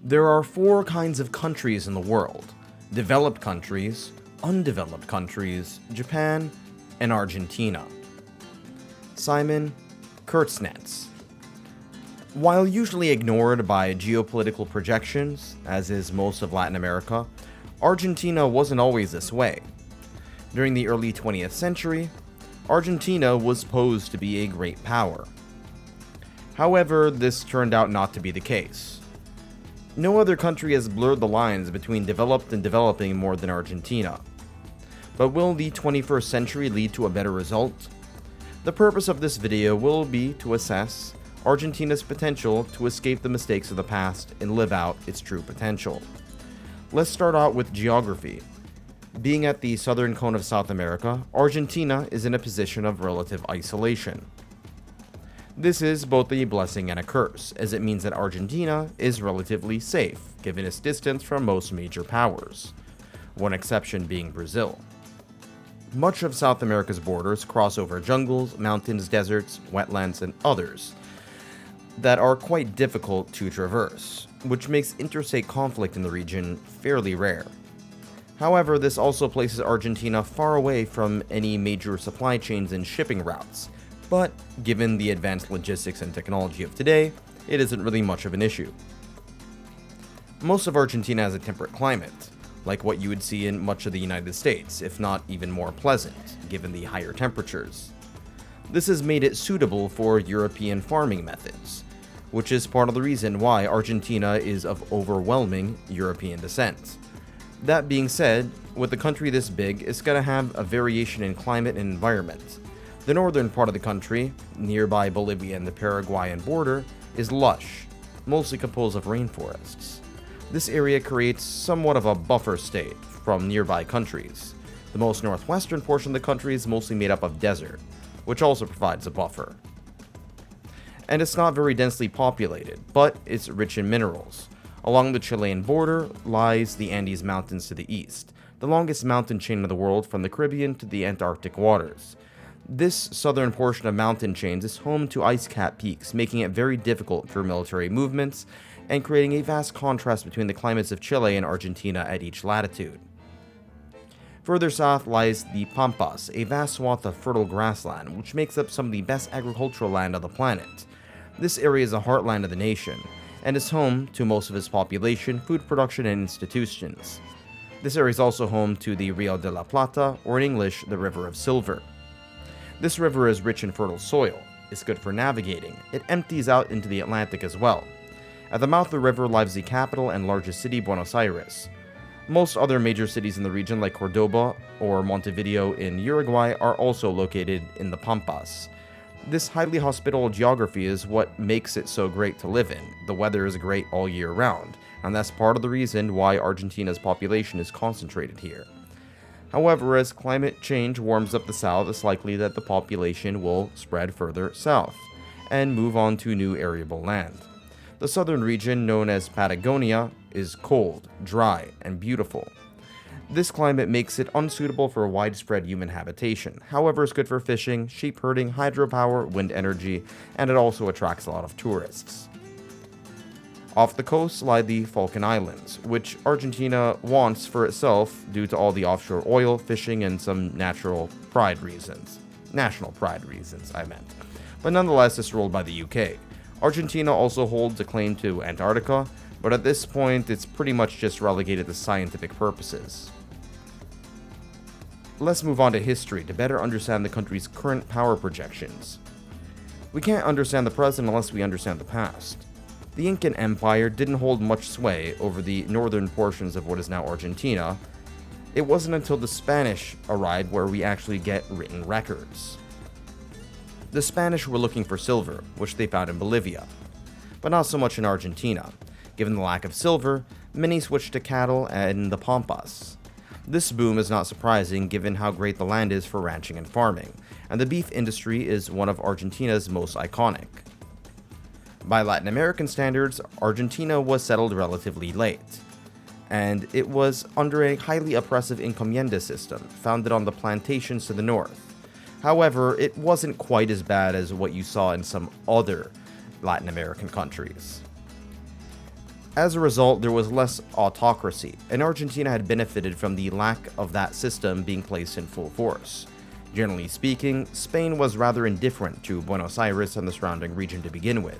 There are four kinds of countries in the world: developed countries, undeveloped countries, Japan, and Argentina. Simon Kurznets. While usually ignored by geopolitical projections, as is most of Latin America, Argentina wasn't always this way. During the early 20th century, Argentina was posed to be a great power. However, this turned out not to be the case. No other country has blurred the lines between developed and developing more than Argentina. But will the 21st century lead to a better result? The purpose of this video will be to assess Argentina's potential to escape the mistakes of the past and live out its true potential. Let's start out with geography. Being at the southern cone of South America, Argentina is in a position of relative isolation. This is both a blessing and a curse, as it means that Argentina is relatively safe, given its distance from most major powers, one exception being Brazil. Much of South America's borders cross over jungles, mountains, deserts, wetlands, and others that are quite difficult to traverse, which makes interstate conflict in the region fairly rare. However, this also places Argentina far away from any major supply chains and shipping routes, but given the advanced logistics and technology of today, it isn't really much of an issue. Most of Argentina has a temperate climate, like what you would see in much of the United States, if not even more pleasant, given the higher temperatures. This has made it suitable for European farming methods, which is part of the reason why Argentina is of overwhelming European descent. That being said, with a country this big, it's going to have a variation in climate and environment. The northern part of the country, nearby Bolivia and the Paraguayan border, is lush, mostly composed of rainforests. This area creates somewhat of a buffer state from nearby countries. The most northwestern portion of the country is mostly made up of desert, which also provides a buffer. And it's not very densely populated, but it's rich in minerals. Along the Chilean border lies the Andes Mountains to the east, the longest mountain chain in the world from the Caribbean to the Antarctic waters. This southern portion of mountain chains is home to ice-capped peaks, making it very difficult for military movements and creating a vast contrast between the climates of Chile and Argentina at each latitude. Further south lies the Pampas, a vast swath of fertile grassland, which makes up some of the best agricultural land on the planet. This area is the heartland of the nation, and is home to most of its population, food production, and institutions. This area is also home to the Rio de la Plata, or in English, the River of Silver. This river is rich in fertile soil. It's good for navigating. It empties out into the Atlantic as well. At the mouth of the river lies the capital and largest city, Buenos Aires. Most other major cities in the region, like Cordoba or Montevideo in Uruguay, are also located in the Pampas. This highly hospitable geography is what makes it so great to live in. The weather is great all year round, and that's part of the reason why Argentina's population is concentrated here. However, as climate change warms up the south, it's likely that the population will spread further south and move on to new arable land. The southern region, known as Patagonia, is cold, dry, and beautiful. This climate makes it unsuitable for widespread human habitation. However, it's good for fishing, sheep herding, hydropower, wind energy, and it also attracts a lot of tourists. Off the coast lie the Falkland Islands, which Argentina wants for itself due to all the offshore oil, fishing, and some national pride reasons, But nonetheless, it's ruled by the UK. Argentina also holds a claim to Antarctica, but at this point, it's pretty much just relegated to scientific purposes. Let's move on to history to better understand the country's current power projections. We can't understand the present unless we understand the past. The Incan Empire didn't hold much sway over the northern portions of what is now Argentina. It wasn't until the Spanish arrived where we actually get written records. The Spanish were looking for silver, which they found in Bolivia, but not so much in Argentina. Given the lack of silver, many switched to cattle and the Pampas. This boom is not surprising given how great the land is for ranching and farming, and the beef industry is one of Argentina's most iconic. By Latin American standards, Argentina was settled relatively late, and it was under a highly oppressive encomienda system founded on the plantations to the north. However, it wasn't quite as bad as what you saw in some other Latin American countries. As a result, there was less autocracy, and Argentina had benefited from the lack of that system being placed in full force. Generally speaking, Spain was rather indifferent to Buenos Aires and the surrounding region to begin with.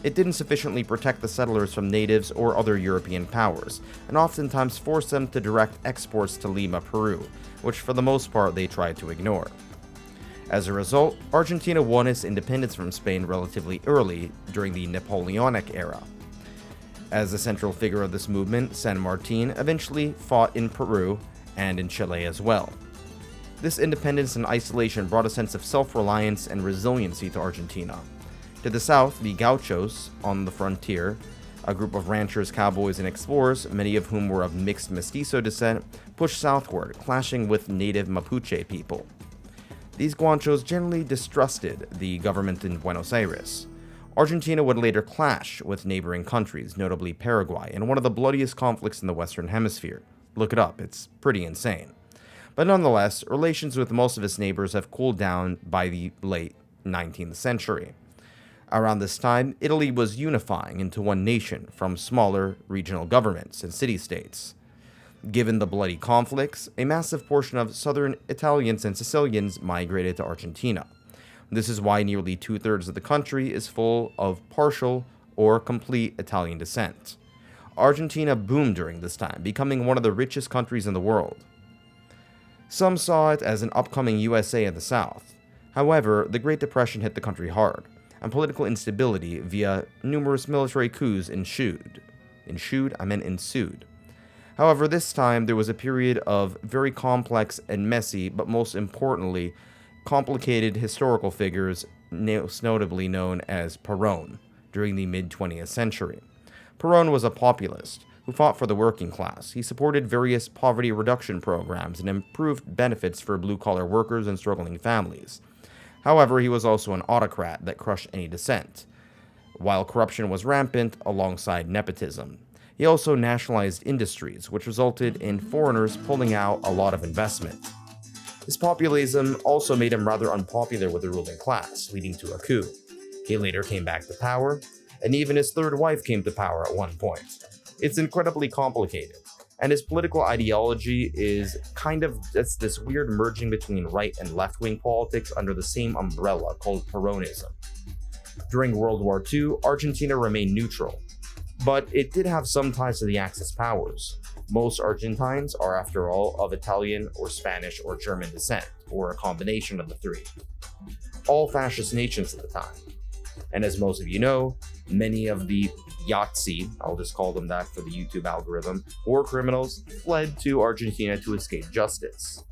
It didn't sufficiently protect the settlers from natives or other European powers, and oftentimes forced them to direct exports to Lima, Peru, which for the most part they tried to ignore. As a result, Argentina won its independence from Spain relatively early during the Napoleonic era. As the central figure of this movement, San Martin eventually fought in Peru and in Chile as well. This independence and isolation brought a sense of self-reliance and resiliency to Argentina. To the south, the Gauchos on the frontier, a group of ranchers, cowboys, and explorers, many of whom were of mixed mestizo descent, pushed southward, clashing with native Mapuche people. These Guanchos generally distrusted the government in Buenos Aires. Argentina would later clash with neighboring countries, notably Paraguay, in one of the bloodiest conflicts in the Western Hemisphere. Look it up, it's pretty insane. But nonetheless, relations with most of its neighbors have cooled down by the late 19th century. Around this time, Italy was unifying into one nation from smaller regional governments and city-states. Given the bloody conflicts, a massive portion of southern Italians and Sicilians migrated to Argentina. This is why nearly two-thirds of the country is full of partial or complete Italian descent. Argentina boomed during this time, becoming one of the richest countries in the world. Some saw it as an upcoming USA in the South. However, the Great Depression hit the country hard, and political instability via numerous military coups ensued. Ensued. However, this time there was a period of very complex and messy, but most importantly, complicated historical figures, most notably known as Perón, during the mid-20th century. Perón was a populist who fought for the working class. He supported various poverty reduction programs and improved benefits for blue-collar workers and struggling families. However, he was also an autocrat that crushed any dissent, while corruption was rampant alongside nepotism. He also nationalized industries, which resulted in foreigners pulling out a lot of investment. His populism also made him rather unpopular with the ruling class, leading to a coup. He later came back to power, and even his third wife came to power at one point. It's incredibly complicated, and his political ideology is this weird merging between right and left-wing politics under the same umbrella called Peronism. During World War II, Argentina remained neutral, but it did have some ties to the Axis powers. Most Argentines are, after all, of Italian or Spanish or German descent, or a combination of the three. All fascist nations at the time. And as most of you know, many of the Yahtzee, I'll just call them that for the YouTube algorithm, war criminals fled to Argentina to escape justice.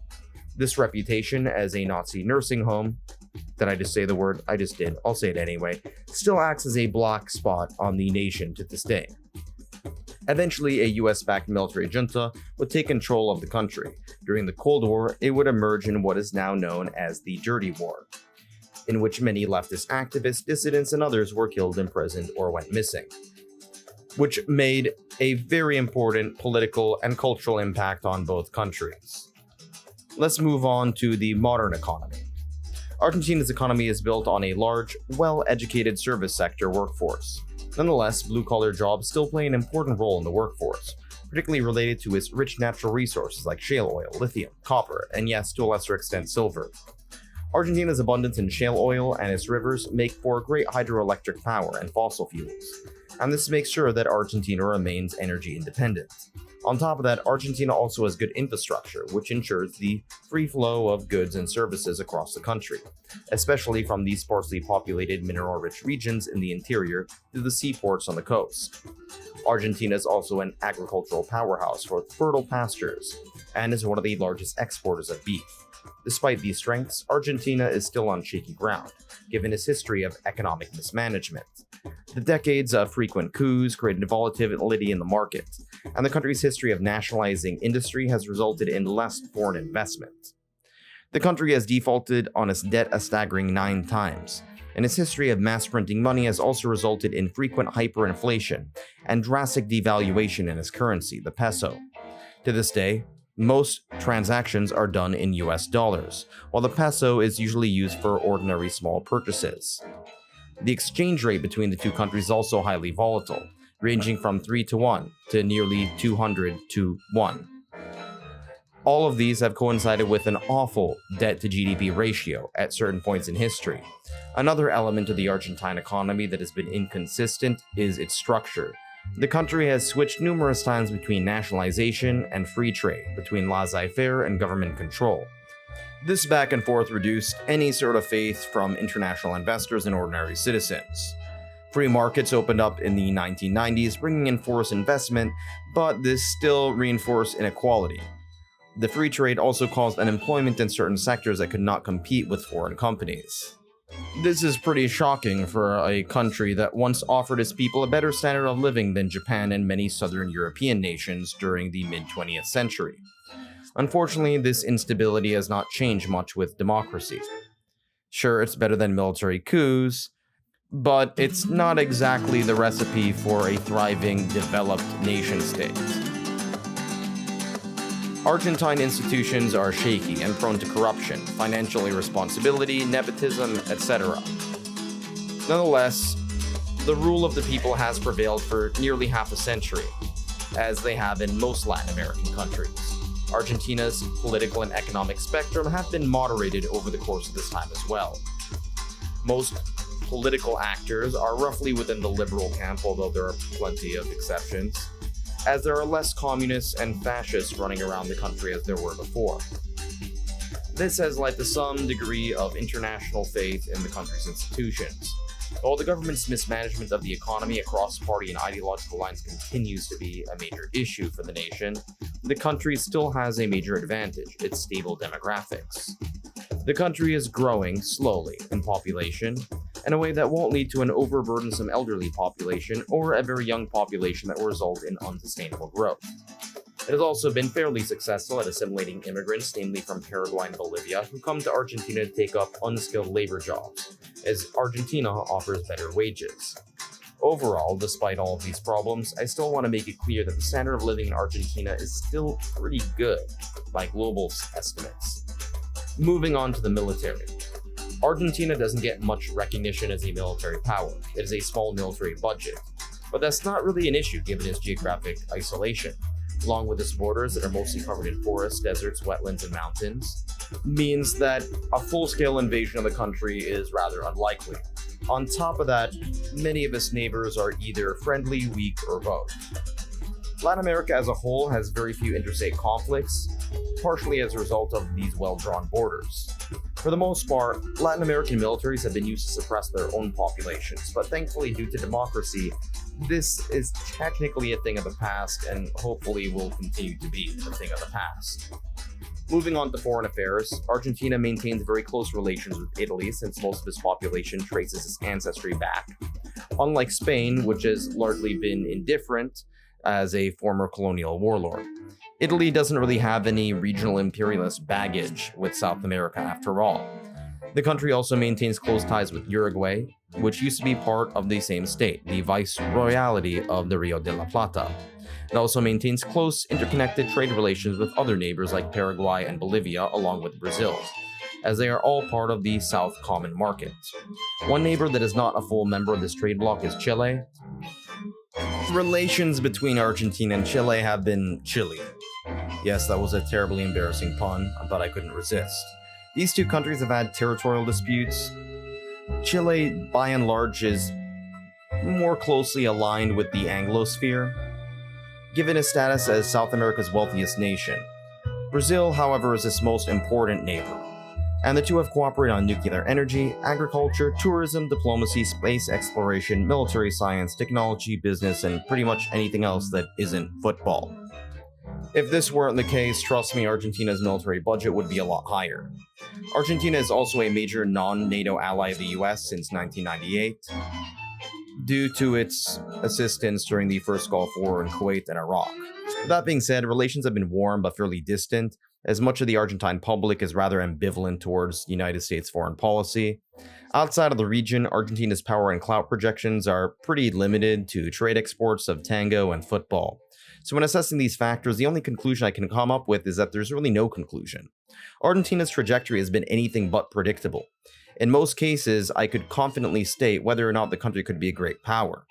This reputation as a Nazi nursing home, did I just say the word? I just did. I'll say it anyway. Still acts as a black spot on the nation to this day. Eventually, a US-backed military junta would take control of the country. During the Cold War, it would emerge in what is now known as the Dirty War, in which many leftist activists, dissidents, and others were killed, imprisoned, or went missing, which made a very important political and cultural impact on both countries. Let's move on to the modern economy. Argentina's economy is built on a large, well-educated service sector workforce. Nonetheless, blue-collar jobs still play an important role in the workforce, particularly related to its rich natural resources like shale oil, lithium, copper, and yes, to a lesser extent, silver. Argentina's abundance in shale oil and its rivers make for great hydroelectric power and fossil fuels, and this makes sure that Argentina remains energy independent. On top of that, Argentina also has good infrastructure, which ensures the free flow of goods and services across the country, especially from these sparsely populated mineral-rich regions in the interior to the seaports on the coast. Argentina is also an agricultural powerhouse for fertile pastures, and is one of the largest exporters of beef. Despite these strengths, Argentina is still on shaky ground, given its history of economic mismanagement. The decades of frequent coups created volatility in the market, and the country's history of nationalizing industry has resulted in less foreign investment. The country has defaulted on its debt a staggering 9 times, and its history of mass printing money has also resulted in frequent hyperinflation and drastic devaluation in its currency, the peso. To this day, most transactions are done in US dollars, while the peso is usually used for ordinary small purchases. The exchange rate between the two countries is also highly volatile, ranging from 3 to 1 to nearly 200 to 1. All of these have coincided with an awful debt to GDP ratio at certain points in history. Another element of the Argentine economy that has been inconsistent is its structure. The country has switched numerous times between nationalization and free trade, between laissez-faire and government control. This back and forth reduced any sort of faith from international investors and ordinary citizens. Free markets opened up in the 1990s, bringing in forced investment, but this still reinforced inequality. The free trade also caused unemployment in certain sectors that could not compete with foreign companies. This is pretty shocking for a country that once offered its people a better standard of living than Japan and many southern European nations during the mid-20th century. Unfortunately, this instability has not changed much with democracy. Sure, it's better than military coups, but it's not exactly the recipe for a thriving, developed nation-state. Argentine institutions are shaky and prone to corruption, financial irresponsibility, nepotism, etc. Nonetheless, the rule of the people has prevailed for nearly half a century, as they have in most Latin American countries. Argentina's political and economic spectrum have been moderated over the course of this time as well. Most political actors are roughly within the liberal camp, although there are plenty of exceptions, as there are less communists and fascists running around the country as there were before. This has led to some degree of international faith in the country's institutions. While the government's mismanagement of the economy across party and ideological lines continues to be a major issue for the nation, the country still has a major advantage: its stable demographics. The country is growing slowly in population, in a way that won't lead to an overburdensome elderly population or a very young population that will result in unsustainable growth. It has also been fairly successful at assimilating immigrants, namely from Paraguay and Bolivia, who come to Argentina to take up unskilled labor jobs, as Argentina offers better wages. Overall, despite all of these problems, I still want to make it clear that the standard of living in Argentina is still pretty good by global estimates. Moving on to the military. Argentina doesn't get much recognition as a military power. It has a small military budget, but that's not really an issue given its geographic isolation. Along with its borders that are mostly covered in forests, deserts, wetlands, and mountains, means that a full-scale invasion of the country is rather unlikely. On top of that, many of its neighbors are either friendly, weak, or both. Latin America as a whole has very few interstate conflicts, partially as a result of these well-drawn borders. For the most part, Latin American militaries have been used to suppress their own populations, but thankfully, due to democracy, this is technically a thing of the past and hopefully will continue to be a thing of the past. Moving on to foreign affairs, Argentina maintains very close relations with Italy since most of its population traces its ancestry back. Unlike Spain, which has largely been indifferent as a former colonial warlord, Italy doesn't really have any regional imperialist baggage with South America after all. The country also maintains close ties with Uruguay, which used to be part of the same state, the Viceroyalty of the Rio de la Plata. It also maintains close, interconnected trade relations with other neighbors like Paraguay and Bolivia, along with Brazil, as they are all part of the South Common Market. One neighbor that is not a full member of this trade bloc is Chile. Relations between Argentina and Chile have been chilly. Yes, that was a terribly embarrassing pun, but I couldn't resist. These two countries have had territorial disputes. Chile, by and large, is more closely aligned with the Anglosphere, given its status as South America's wealthiest nation. Brazil, however, is its most important neighbor, and the two have cooperated on nuclear energy, agriculture, tourism, diplomacy, space exploration, military science, technology, business, and pretty much anything else that isn't football. If this weren't the case, trust me, Argentina's military budget would be a lot higher. Argentina is also a major non-NATO ally of the US since 1998, due to its assistance during the first Gulf War in Kuwait and Iraq. With that being said, relations have been warm but fairly distant, as much of the Argentine public is rather ambivalent towards the United States foreign policy. Outside of the region, Argentina's power and clout projections are pretty limited to trade exports of tango and football. So when assessing these factors, the only conclusion I can come up with is that there's really no conclusion. Argentina's trajectory has been anything but predictable. In most cases, I could confidently state whether or not the country could be a great power.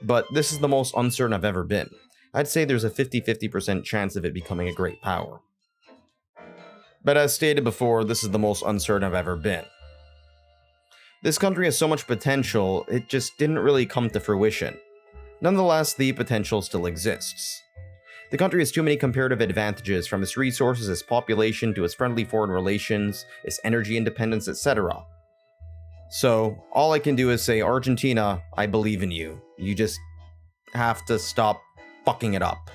but this is the most uncertain I've ever been. I'd say there's a 50-50% chance of it becoming a great power. But as stated before, this is the most uncertain I've ever been. This country has so much potential, it just didn't really come to fruition. Nonetheless, the potential still exists. The country has too many comparative advantages, from its resources, its population, to its friendly foreign relations, its energy independence, etc. So, all I can do is say, Argentina, I believe in you. You just have to stop fucking it up.